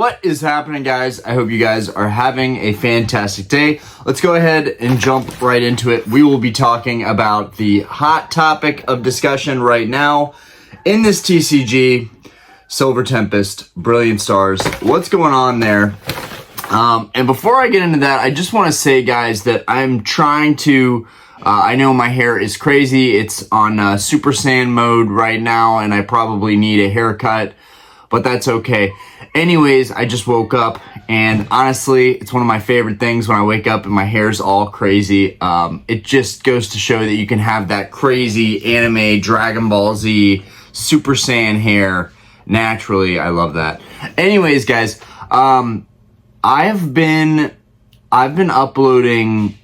What is happening, guys? I hope you guys are having a fantastic day. Let's go ahead and jump right into it. We will be talking about the hot topic of discussion right now in this TCG, Silver Tempest, Brilliant Stars. What's going on there? And before I get into that, I just want to say, guys, that I'm trying to... I know my hair is crazy. It's on Super Saiyan mode right now, and I probably need a haircut, but that's okay. Anyways, I just woke up, and honestly, it's one of my favorite things when I wake up and my hair's all crazy. It just goes to show that you can have that crazy anime Dragon Ball Z Super Saiyan hair naturally. I love that. Anyways, guys, I've been uploading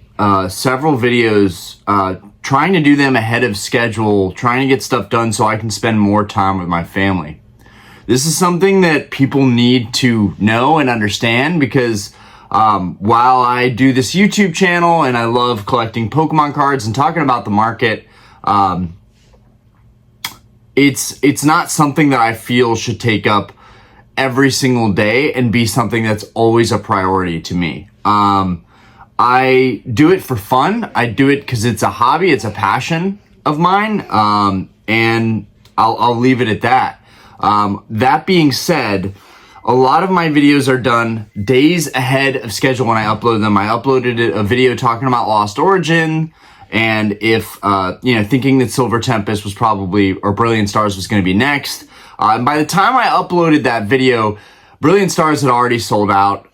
several videos, trying to do them ahead of schedule, trying to get stuff done so I can spend more time with my family. This is something that people need to know and understand because while I do this YouTube channel and I love collecting Pokemon cards and talking about the market, it's not something that I feel should take up every single day and be something that's always a priority to me. I do it for fun. I do it because it's a hobby. It's a passion of mine. And I'll leave it at that. That being said, a lot of my videos are done days ahead of schedule when I upload them. I uploaded a video talking about Lost Origin, and if, thinking that Silver Tempest was probably, or Brilliant Stars was going to be next. And by the time I uploaded that video, Brilliant Stars had already sold out.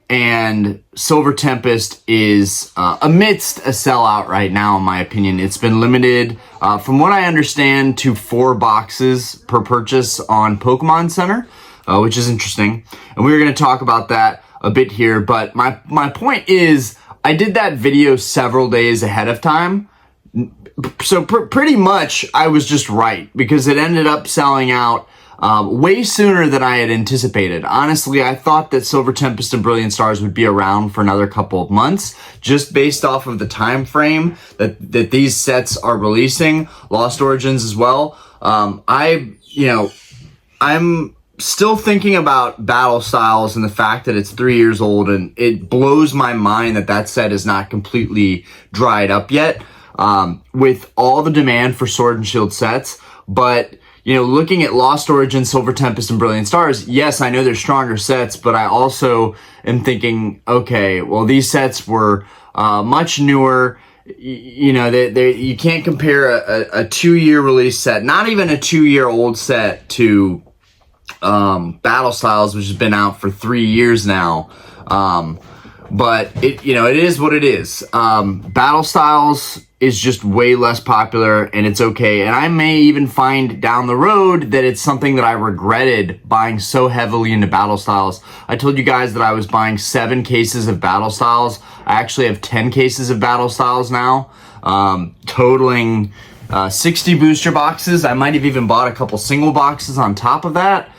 And Silver Tempest is amidst a sellout right now, in my opinion. It's been limited, from what I understand, to 4 boxes per purchase on Pokemon Center, which is interesting. And we're going to talk about that a bit here. But my point is, I did that video several days ahead of time. So pretty much I was just right because it ended up selling out way sooner than I had anticipated. Honestly, I thought that Silver Tempest and Brilliant Stars would be around for another couple of months, just based off of the time frame that these sets are releasing. Lost Origins as well. I'm still thinking about Battle Styles and the fact that it's 3 years old, and it blows my mind that set is not completely dried up yet, with all the demand for Sword and Shield sets. But looking at Lost Origin, Silver Tempest, and Brilliant Stars, yes, I know they're stronger sets, but I also am thinking, okay, well, these sets were much newer. You can't compare a 2-year release set, not even a 2-year-old set, to Battle Styles, which has been out for 3 years now. But it is what it is. Battle Styles is just way less popular, and it's okay. And I may even find down the road that it's something that I regretted buying so heavily into Battle Styles. I told you guys that I was buying 7 cases of Battle Styles. I actually have 10 cases of Battle Styles now, totaling 60 booster boxes. I might have even bought a couple single boxes on top of that.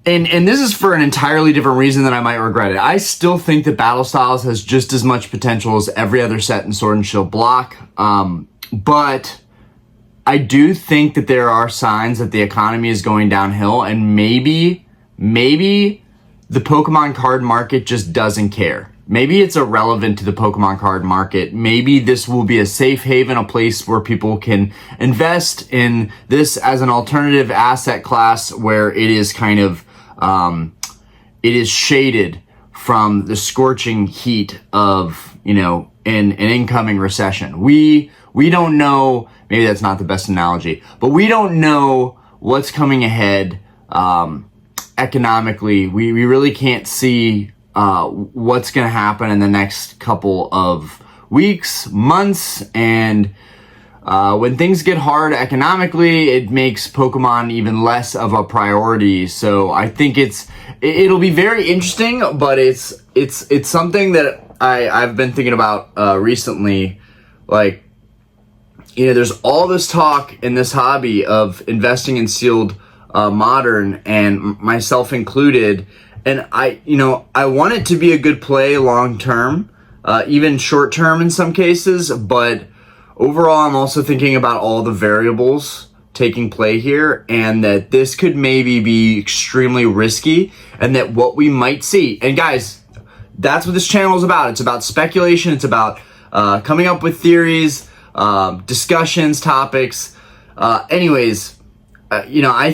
And this is for an entirely different reason that I might regret it. I still think that Battle Styles has just as much potential as every other set in Sword and Shield block. But I do think that there are signs that the economy is going downhill, and maybe the Pokemon card market just doesn't care. Maybe it's irrelevant to the Pokemon card market. Maybe this will be a safe haven, a place where people can invest in this as an alternative asset class where it is kind of it is shaded from the scorching heat of, an incoming recession. We don't know, maybe that's not the best analogy, but we don't know what's coming ahead economically. We really can't see what's going to happen in the next couple of weeks, months, and when things get hard economically, it makes Pokemon even less of a priority. So I think it'll be very interesting, but it's something that I've been thinking about recently. Like, there's all this talk in this hobby of investing in sealed modern, and myself included. And I want it to be a good play long term, even short term in some cases, but overall, I'm also thinking about all the variables taking play here, and that this could maybe be extremely risky, and that what we might see, and guys, that's what this channel is about. It's about speculation. It's about coming up with theories, discussions, topics. I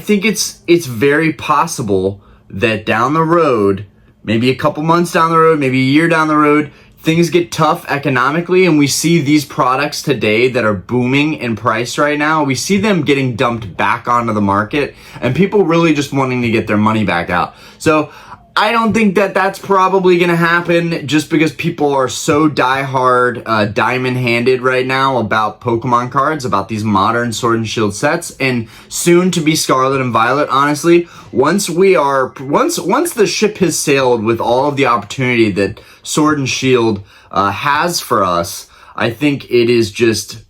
think it's very possible that down the road, maybe a couple months down the road, maybe a year down the road, things get tough economically, and we see these products today that are booming in price right now, we see them getting dumped back onto the market, and people really just wanting to get their money back out. So I don't think that that's probably going to happen, just because people are so diehard, diamond-handed right now about Pokemon cards, about these modern Sword and Shield sets, and soon to be Scarlet and Violet. Honestly, once the ship has sailed with all of the opportunity that Sword and Shield has for us, I think it is just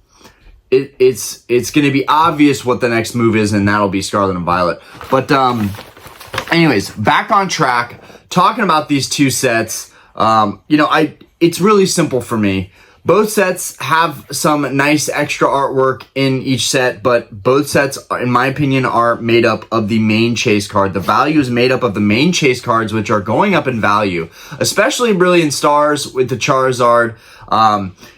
it's going to be obvious what the next move is, and that'll be Scarlet and Violet. But anyways, back on track, talking about these two sets. It's really simple for me. Both sets have some nice extra artwork in each set, but both sets, in my opinion, are made up of the main chase card. The value is made up of the main chase cards, which are going up in value, especially Brilliant Stars with the Charizard.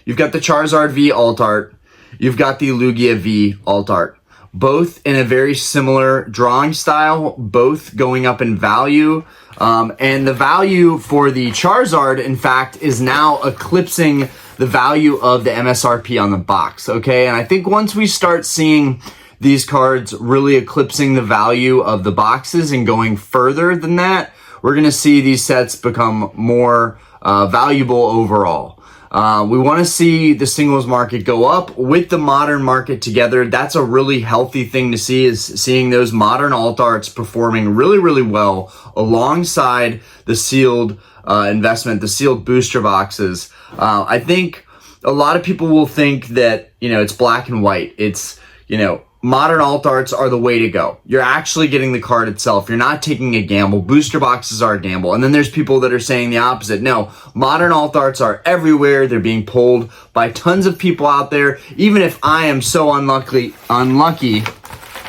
You've got the Charizard V alt art. You've got the Lugia V alt art. Both in a very similar drawing style, both going up in value. And the value for the Charizard, in fact, is now eclipsing the value of the MSRP on the box, okay? And I think once we start seeing these cards really eclipsing the value of the boxes and going further than that, we're going to see these sets become more valuable overall. We want to see the singles market go up with the modern market together. That's a really healthy thing to see, is seeing those modern alt arts performing really, really well alongside the sealed investment, the sealed booster boxes. I think a lot of people will think that, it's black and white. It's, modern alt arts are the way to go. You're actually getting the card itself. You're not taking a gamble. Booster boxes are a gamble. And then there's people that are saying the opposite. No, modern alt arts are everywhere. They're being pulled by tons of people out there. Even if I am so unlucky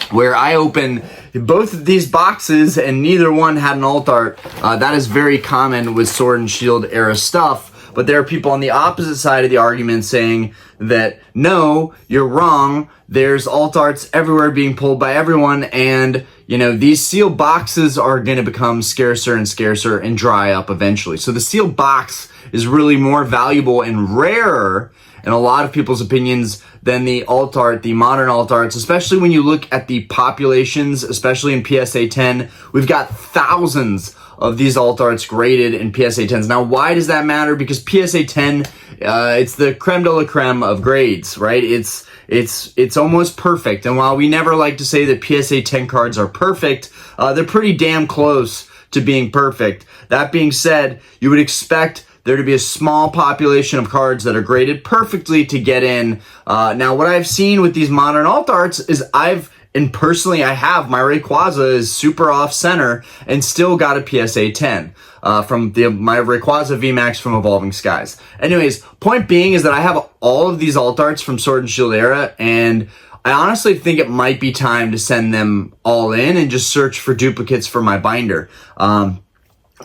where I open both of these boxes and neither one had an alt art, that is very common with Sword and Shield era stuff. But there are people on the opposite side of the argument saying that, no, you're wrong. There's alt arts everywhere being pulled by everyone. And, these sealed boxes are going to become scarcer and scarcer and dry up eventually. So the sealed box is really more valuable and rarer in a lot of people's opinions than the alt art, the modern alt arts, especially when you look at the populations, especially in PSA 10. We've got thousands of these alt arts graded in PSA 10s. Now, why does that matter? Because PSA 10, it's the creme de la creme of grades, right? It's almost perfect. And while we never like to say that PSA 10 cards are perfect, they're pretty damn close to being perfect. That being said, you would expect there to be a small population of cards that are graded perfectly to get in. Now, what I've seen with these modern alt arts is personally, I have my Rayquaza is super off center and still got a PSA 10 from my Rayquaza VMAX from Evolving Skies. Anyways, point being is that I have all of these alt arts from Sword and Shield era, and I honestly think it might be time to send them all in and just search for duplicates for my binder.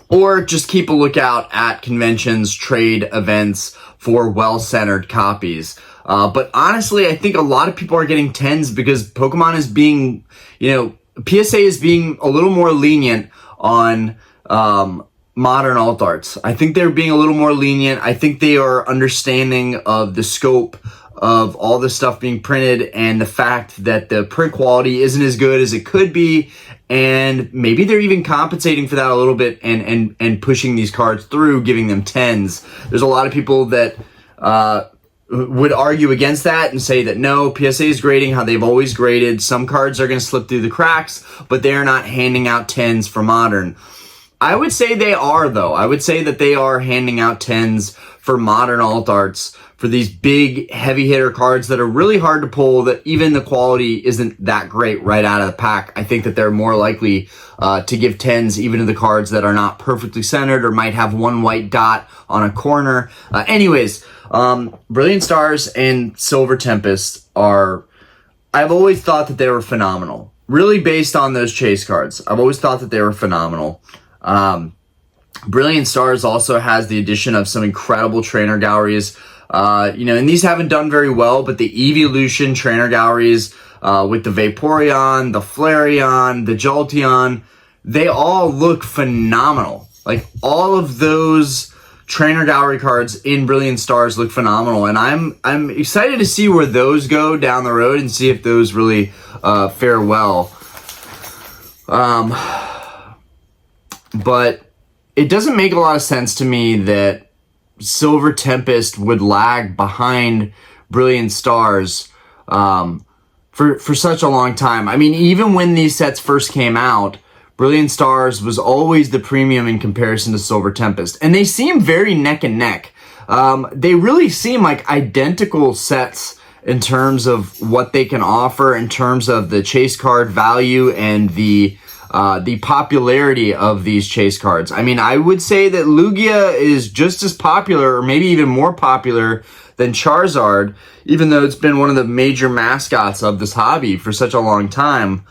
Or just keep a lookout at conventions, trade events for well-centered copies. But honestly, I think a lot of people are getting 10s because Pokemon is being, PSA is being a little more lenient on modern alt arts. I think they're being a little more lenient. I think they are understanding of the scope of all the stuff being printed and the fact that the print quality isn't as good as it could be. And maybe they're even compensating for that a little bit and pushing these cards through, giving them 10s. There's a lot of people that would argue against that and say that no, PSA is grading how they've always graded. Some cards are going to slip through the cracks, but they're not handing out 10s for modern. I would say they are, though. I would say that they are handing out 10s for modern alt arts, for these big heavy hitter cards that are really hard to pull, that even the quality isn't that great right out of the pack. I think that they're more likely to give 10s even to the cards that are not perfectly centered or might have one white dot on a corner. Anyways, Brilliant Stars and Silver Tempest are I've always thought that they were phenomenal. Really based on those chase cards. I've always thought that they were phenomenal. Brilliant Stars also has the addition of some incredible trainer galleries. And these haven't done very well, but the Evolution trainer galleries, with the Vaporeon, the Flareon, the Jolteon, they all look phenomenal. Like, all of those trainer gallery cards in Brilliant Stars look phenomenal, and I'm excited to see where those go down the road and see if those really fare well. But it doesn't make a lot of sense to me that Silver Tempest would lag behind Brilliant Stars for such a long time. I mean, even when these sets first came out, Brilliant Stars was always the premium in comparison to Silver Tempest. And they seem very neck and neck. They really seem like identical sets in terms of what they can offer, in terms of the chase card value and the popularity of these chase cards. I mean, I would say that Lugia is just as popular, or maybe even more popular than Charizard, even though it's been one of the major mascots of this hobby for such a long time.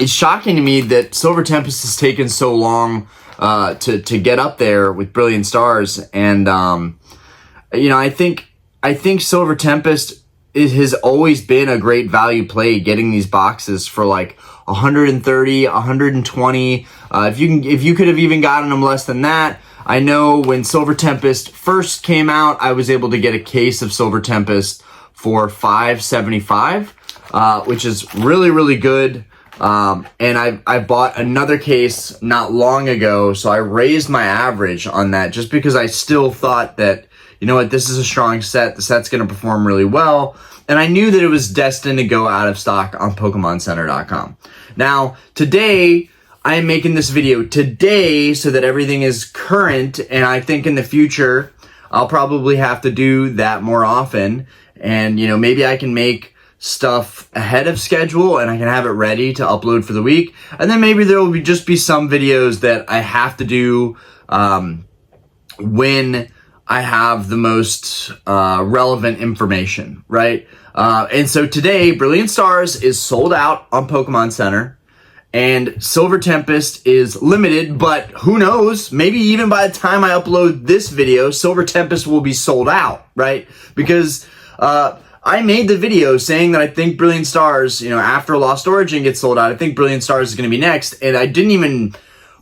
It's shocking to me that Silver Tempest has taken so long to get up there with Brilliant Stars, and I think Silver Tempest has always been a great value play, getting these boxes for like 130, 120. If you could have even gotten them less than that. I know when Silver Tempest first came out, I was able to get a case of Silver Tempest for $5.75, which is really, really good. And I bought another case not long ago, so I raised my average on that just because I still thought that, you know what, this is a strong set. The set's going to perform really well. And I knew that it was destined to go out of stock on PokemonCenter.com. Now, today, I am making this video today so that everything is current, and I think in the future, I'll probably have to do that more often. And, maybe I can make stuff ahead of schedule and I can have it ready to upload for the week. And then maybe there will just be some videos that I have to do when I have the most relevant information, right? And so today, Brilliant Stars is sold out on Pokemon Center, and Silver Tempest is limited, but who knows? Maybe even by the time I upload this video, Silver Tempest will be sold out, right? Because I made the video saying that I think Brilliant Stars, after Lost Origin gets sold out, I think Brilliant Stars is going to be next. And I didn't even,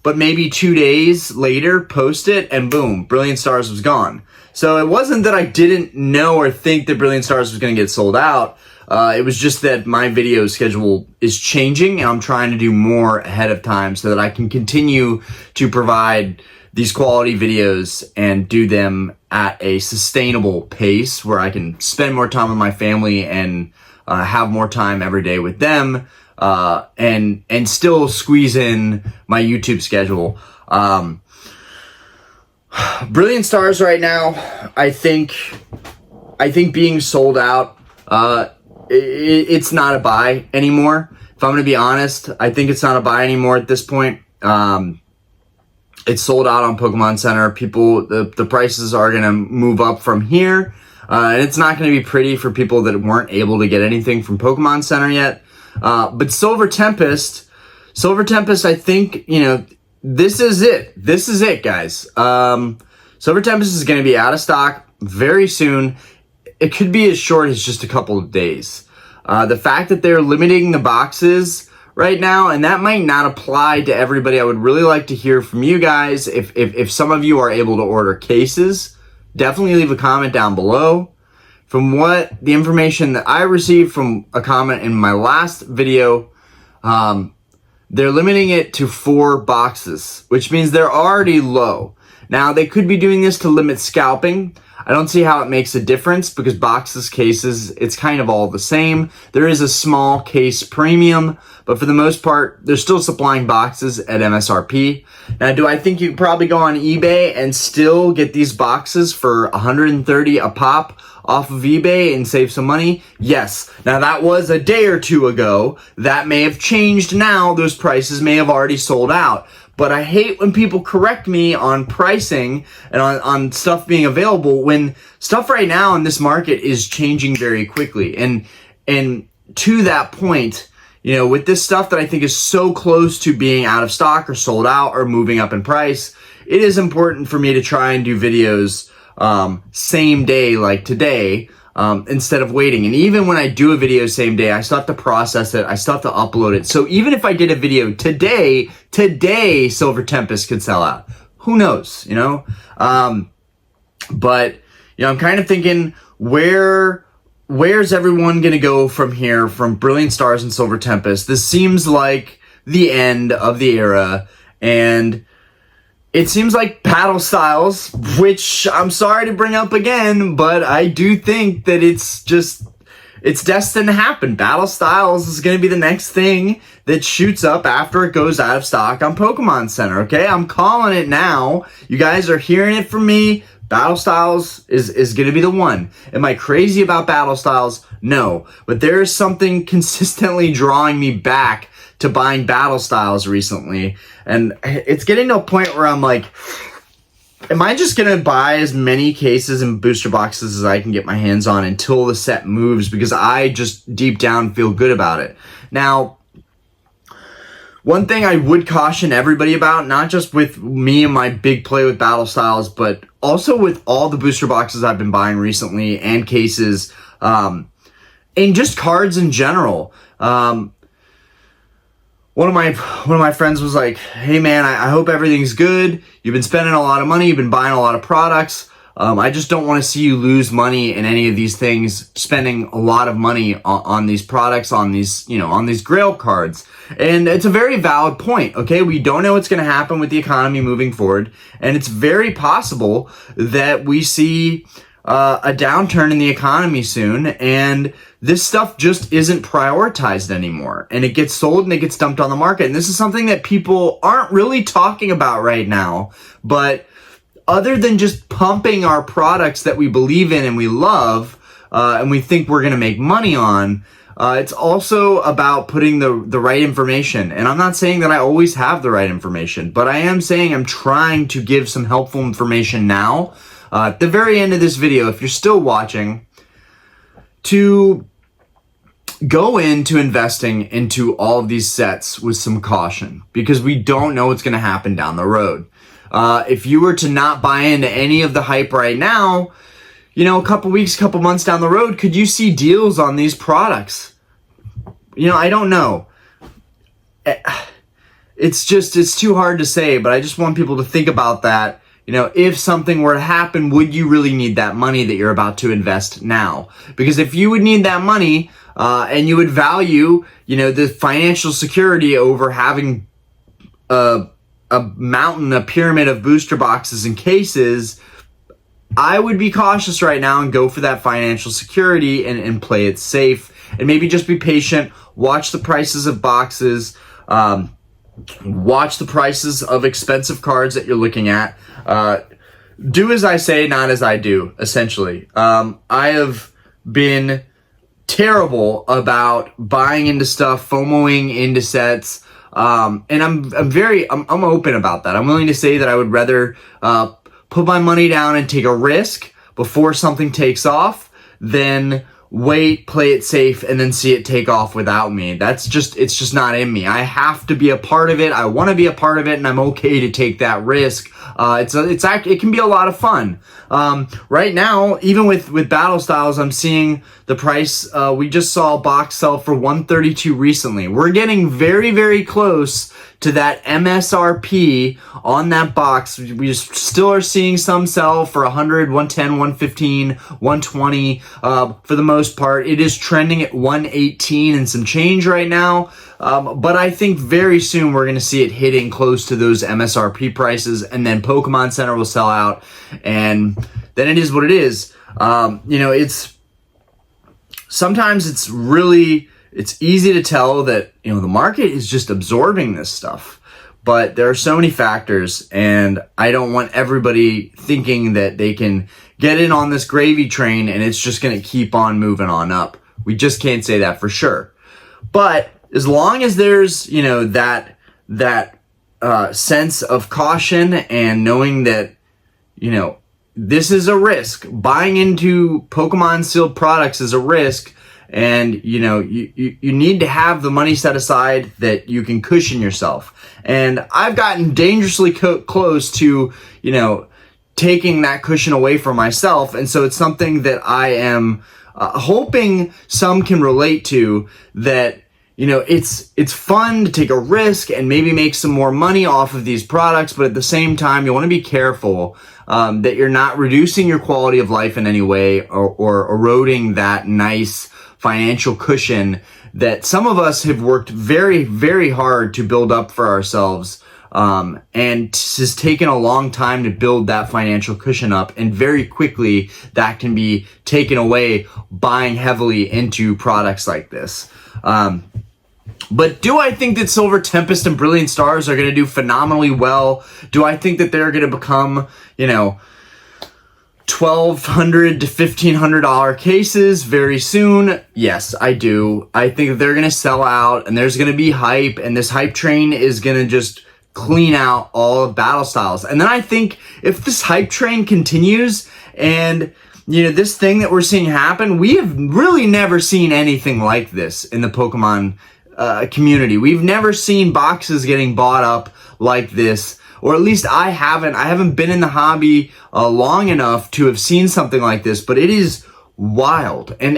but maybe 2 days later, post it, and boom, Brilliant Stars was gone. So it wasn't that I didn't know or think that Brilliant Stars was going to get sold out. It was just that my video schedule is changing, and I'm trying to do more ahead of time so that I can continue to provide these quality videos and do them at a sustainable pace where I can spend more time with my family and have more time every day with them, and still squeeze in my YouTube schedule. Brilliant Stars right now, I think being sold out, it's not a buy anymore. If I'm going to be honest, I think it's not a buy anymore at this point. It's sold out on Pokemon Center. People, the prices are going to move up from here. And it's not going to be pretty for people that weren't able to get anything from Pokemon Center yet. But Silver Tempest, I think, this is it. This is it, guys. Silver Tempest is going to be out of stock very soon. It could be as short as just a couple of days. The fact that they're limiting the boxes right now, and that might not apply to everybody. I would really like to hear from you guys. If some of you are able to order cases, definitely leave a comment down below. From what the information that I received from a comment in my last video, they're limiting it to 4 boxes, which means they're already low. Now, they could be doing this to limit scalping. I don't see how it makes a difference because boxes, cases, it's kind of all the same. There is a small case premium, but for the most part, they're still supplying boxes at MSRP. Now, do I think you could probably go on eBay and still get these boxes for $130 a pop off of eBay and save some money? Yes. Now, that was a day or two ago. That may have changed now. Those prices may have already sold out. But I hate when people correct me on pricing and on stuff being available when stuff right now in this market is changing very quickly. And And to that point, you know, with this stuff that I think is so close to being out of stock or sold out or moving up in price, it is important for me to try and do videos same day like today, instead of waiting. And even when I do a video same day, I still have to process it. I still have to upload it. So even if I did a video today Silver Tempest could sell out. Who knows, you know? But, you know, I'm kind of thinking, where's everyone going to go from here, from Brilliant Stars and Silver Tempest? This seems like the end of the era, and it seems like Battle Styles, which I'm sorry to bring up again, but I do think that it's destined to happen. Battle Styles is going to be the next thing that shoots up after it goes out of stock on Pokemon Center, okay? I'm calling it now. You guys are hearing it from me. Battle Styles is going to be the one. Am I crazy about Battle Styles? No. But there is something consistently drawing me back to buying Battle Styles recently. And it's getting to a point where I'm like, am I just going to buy as many cases and booster boxes as I can get my hands on until the set moves? Because I just deep down feel good about it. Now, one thing I would caution everybody about, not just with me and my big play with Battle Styles, but also with all the booster boxes I've been buying recently and cases, and just cards in general. One of my friends was like, hey man, I hope everything's good. You've been spending a lot of money. You've been buying a lot of products. I just don't want to see you lose money in any of these things, spending a lot of money on these products, on these, you know, on these Grail cards. And it's a very valid point, okay? We don't know what's going to happen with the economy moving forward, and it's very possible that we see a downturn in the economy soon, and this stuff just isn't prioritized anymore, and it gets sold and it gets dumped on the market. And this is something that people aren't really talking about right now, but other than just pumping our products that we believe in and we love, and we think we're going to make money on, it's also about putting the right information. And I'm not saying that I always have the right information, but I am saying I'm trying to give some helpful information now, at the very end of this video, if you're still watching, to go into investing into all of these sets with some caution, because we don't know what's going to happen down the road. If you were to not buy into any of the hype right now, you know, a couple weeks, couple months down the road, could you see deals on these products? You know, I don't know. It's too hard to say, but I just want people to think about that. You know, if something were to happen, would you really need that money that you're about to invest now? Because if you would need that money, and you would value, you know, the financial security over having a pyramid of booster boxes and cases, I would be cautious right now and go for that financial security and play it safe, and maybe just be patient, watch the prices of boxes, watch the prices of expensive cards that you're looking at. Do as I say, not as I do, essentially. I have been terrible about buying into stuff, FOMOing into sets, and I'm open about that. I'm willing to say that I would rather put my money down and take a risk before something takes off than wait, play it safe, and then see it take off without me. It's just not in me. I have to be a part of it. I want to be a part of it, and I'm okay to take that risk. It can be a lot of fun. Right now, even with Battle Styles, I'm seeing the price. We just saw a box sell for $132 recently. We're getting very, very close to that MSRP on that box. We still are seeing some sell for 100, 110, 115, 120. For the most part, it is trending at 118 and some change right now. But I think very soon we're going to see it hitting close to those MSRP prices, and then Pokemon Center will sell out, and then it is what it is. You know, sometimes it's easy to tell that, you know, the market is just absorbing this stuff, but there are so many factors, and I don't want everybody thinking that they can get in on this gravy train and it's just going to keep on moving on up. We just can't say that for sure. But as long as there's, you know, that sense of caution and knowing that, you know, this is a risk. Buying into Pokemon sealed products is a risk, And, you need to have the money set aside that you can cushion yourself. And I've gotten dangerously close to, taking that cushion away from myself. And so it's something that I am hoping some can relate to, that, it's fun to take a risk and maybe make some more money off of these products. But at the same time, you want to be careful that you're not reducing your quality of life in any way, or eroding that nice financial cushion that some of us have worked very, very hard to build up for ourselves. And it has taken a long time to build that financial cushion up, and very quickly that can be taken away buying heavily into products like this. But do I think that Silver, Tempest, and Brilliant Stars are going to do phenomenally well? Do I think that they're going to become, $1,200 to $1,500 cases very soon? Yes, I do. I think that they're going to sell out, and there's going to be hype, and this hype train is going to just clean out all of battle styles. And then I think if this hype train continues, and this thing that we're seeing happen, we have really never seen anything like this in the Pokemon community. We've never seen boxes getting bought up like this, or at least I haven't been in the hobby long enough to have seen something like this, but it is wild. And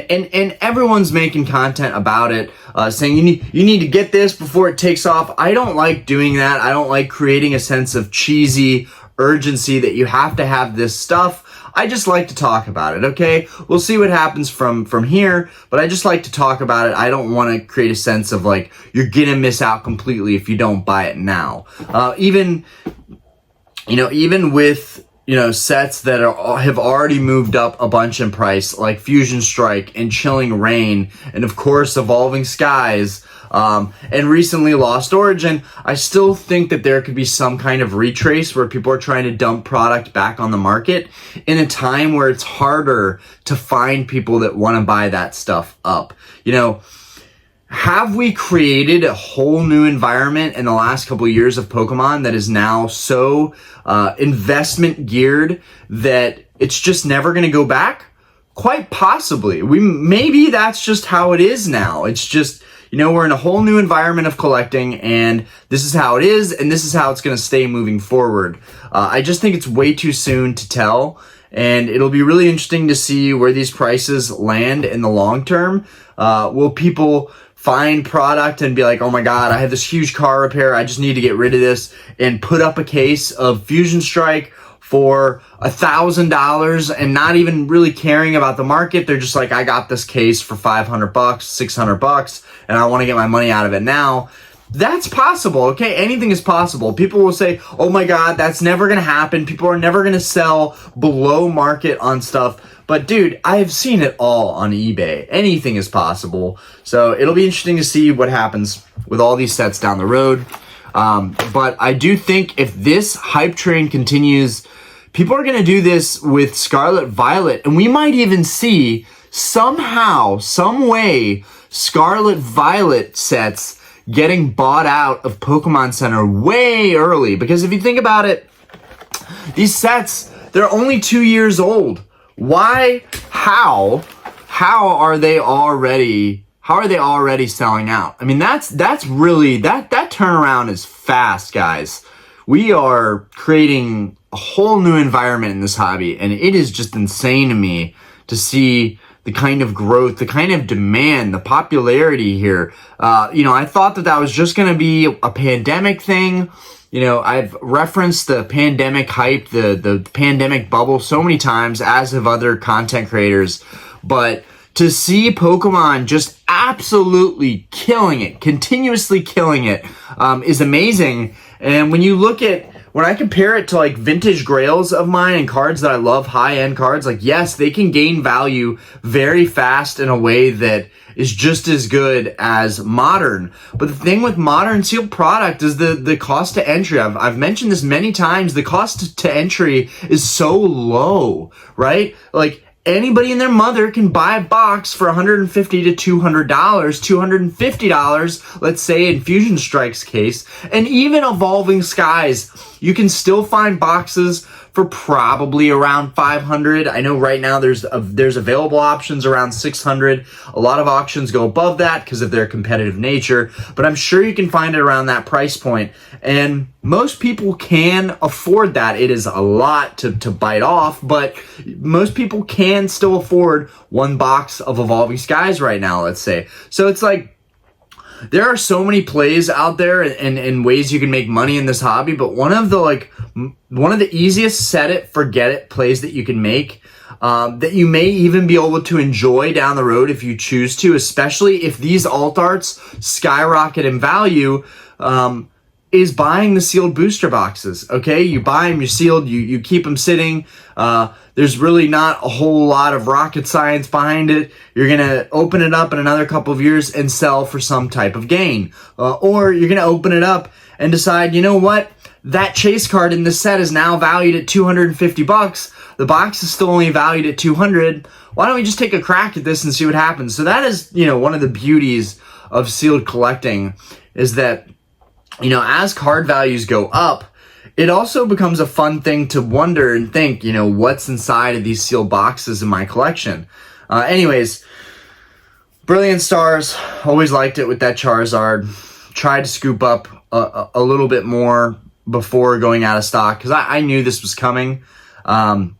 everyone's making content about it, saying you need to get this before it takes off. I don't like doing that. I don't like creating a sense of cheesy urgency that you have to have this stuff. I just like to talk about it, okay? We'll see what happens from here, but I just like to talk about it. I don't want to create a sense of like, you're gonna miss out completely if you don't buy it now. Even with, sets that have already moved up a bunch in price, like Fusion Strike and Chilling Reign, and of course Evolving Skies, and recently Lost Origin, I still think that there could be some kind of retrace where people are trying to dump product back on the market in a time where it's harder to find people that want to buy that stuff up. Have we created a whole new environment in the last couple of years of Pokemon that is now so investment geared that it's just never going to go back? Quite possibly. Maybe that's just how it is now. It's just, we're in a whole new environment of collecting, and this is how it is, and this is how it's going to stay moving forward. I just think it's way too soon to tell, and it'll be really interesting to see where these prices land in the long term. Will people find product and be like, oh my God, I have this huge car repair, I just need to get rid of this, and put up a case of Fusion Strike for $1,000 and not even really caring about the market? They're just like, I got this case for $500, $600, and I want to get my money out of it now. That's possible, okay? Anything is possible. People will say, oh my God, that's never going to happen. People are never going to sell below market on stuff. But dude, I have seen it all on eBay. Anything is possible. So it'll be interesting to see what happens with all these sets down the road. But I do think if this hype train continues, people are going to do this with Scarlet Violet. And we might even see somehow, some way, Scarlet Violet sets getting bought out of Pokemon Center way early. Because if you think about it, these sets, they're only 2 years old. Why? How are they already selling out? I mean, that's really, that turnaround is fast, guys. We are creating a whole new environment in this hobby, and it is just insane to me to see the kind of growth, the kind of demand, the popularity here. I thought that was just going to be a pandemic thing. I've referenced the pandemic hype, the pandemic bubble so many times, as have other content creators. But to see Pokemon just absolutely killing it, continuously killing it, is amazing. And when I compare it to like vintage grails of mine and cards that I love, high-end cards, like yes, they can gain value very fast in a way that is just as good as modern. But the thing with modern sealed product is the cost to entry. I've mentioned this many times. The cost to entry is so low, right? Like anybody and their mother can buy a box for $150 to $200, $250, let's say in Fusion Strike's case, and even Evolving Skies, you can still find boxes for probably around 500. I know right now there's available options around 600. A lot of auctions go above that because of their competitive nature, but I'm sure you can find it around that price point. And most people can afford that. It is a lot to bite off, but most people can still afford one box of Evolving Skies right now, let's say. So it's like, there are so many plays out there and ways you can make money in this hobby, but one of the easiest set it, forget it plays that you can make, that you may even be able to enjoy down the road if you choose to, especially if these alt arts skyrocket in value, is buying the sealed booster boxes. Okay, you buy them, you're sealed, you keep them sitting. There's really not a whole lot of rocket science behind it. You're gonna open it up in another couple of years and sell for some type of gain, or you're gonna open it up and decide, you know what, that chase card in this set is now valued at $250. The box is still only valued at $200. Why don't we just take a crack at this and see what happens? So that is, one of the beauties of sealed collecting, is that, as card values go up, it also becomes a fun thing to wonder and think, what's inside of these sealed boxes in my collection. Anyways, Brilliant Stars, always liked it with that Charizard. Tried to scoop up a little bit more before going out of stock because I knew this was coming. And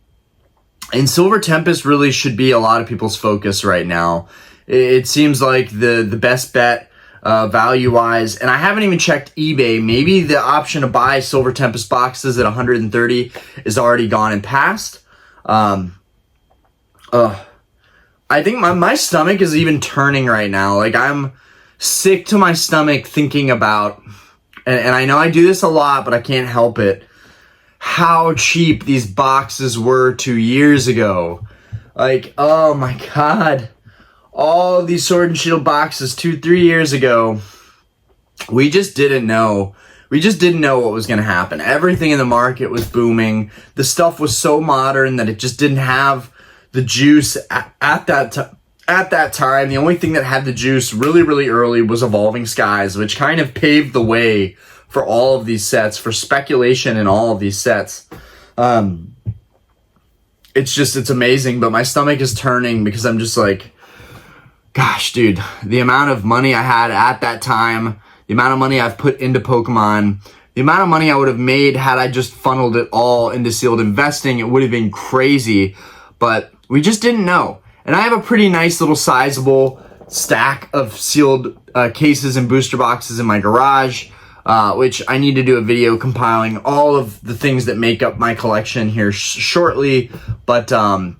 Silver Tempest really should be a lot of people's focus right now. It seems like the best bet value-wise, and I haven't even checked eBay. Maybe the option to buy Silver Tempest boxes at 130 is already gone and passed. I think my stomach is even turning right now. Like, I'm sick to my stomach thinking about, and I know I do this a lot, but I can't help it, how cheap these boxes were 2 years ago. Like, oh my God. All of these Sword and Shield boxes 2-3 years ago, we just didn't know. We just didn't know what was going to happen. Everything in the market was booming. The stuff was so modern that it just didn't have the juice at that time. The only thing that had the juice really, really early was Evolving Skies, which kind of paved the way for all of these sets, for speculation in all of these sets. It's amazing, but my stomach is turning because I'm just like, gosh, dude, the amount of money I had at that time, the amount of money I've put into Pokemon, the amount of money I would have made had I just funneled it all into sealed investing, it would have been crazy, but we just didn't know. And I have a pretty nice little sizable stack of sealed cases and booster boxes in my garage, which I need to do a video compiling all of the things that make up my collection here shortly, but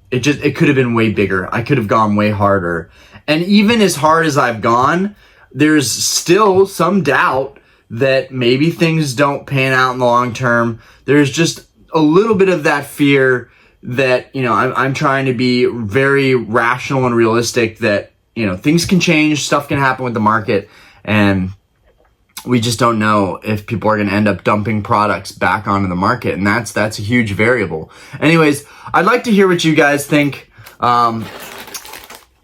it could have been way bigger. I could have gone way harder. And even as hard as I've gone, there's still some doubt that maybe things don't pan out in the long term. There's just a little bit of that fear that, I'm trying to be very rational and realistic that, things can change, stuff can happen with the market, and we just don't know if people are going to end up dumping products back onto the market, and that's a huge variable. Anyways, I'd like to hear what you guys think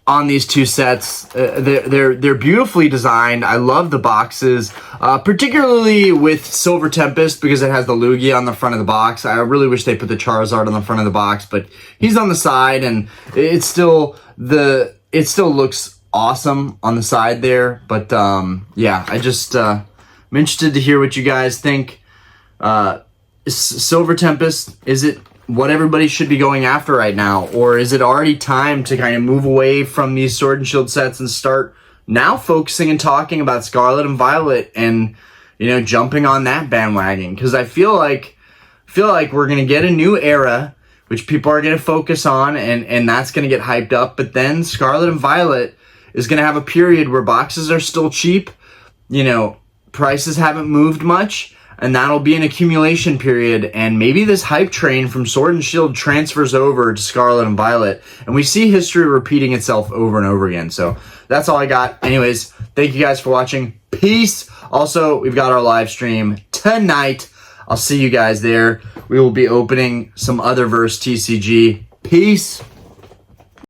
on these two sets. They're beautifully designed. I love the boxes, particularly with Silver Tempest because it has the Lugia on the front of the box. I really wish they put the Charizard on the front of the box, but he's on the side, and it still looks awesome on the side there. But yeah, I'm interested to hear what you guys think. Silver Tempest, is it what everybody should be going after right now, or is it already time to kind of move away from these Sword and Shield sets and start now focusing and talking about Scarlet and Violet and jumping on that bandwagon? Because I feel like we're gonna get a new era which people are gonna focus on, and that's gonna get hyped up. But then Scarlet and Violet is gonna have a period where boxes are still cheap, prices haven't moved much, and that'll be an accumulation period, and maybe this hype train from Sword and Shield transfers over to Scarlet and Violet, and we see history repeating itself over and over again. So that's all I got. Anyways, thank you guys for watching. Peace. Also, we've got our live stream tonight. I'll see you guys there. We will be opening some other Verse TCG. Peace.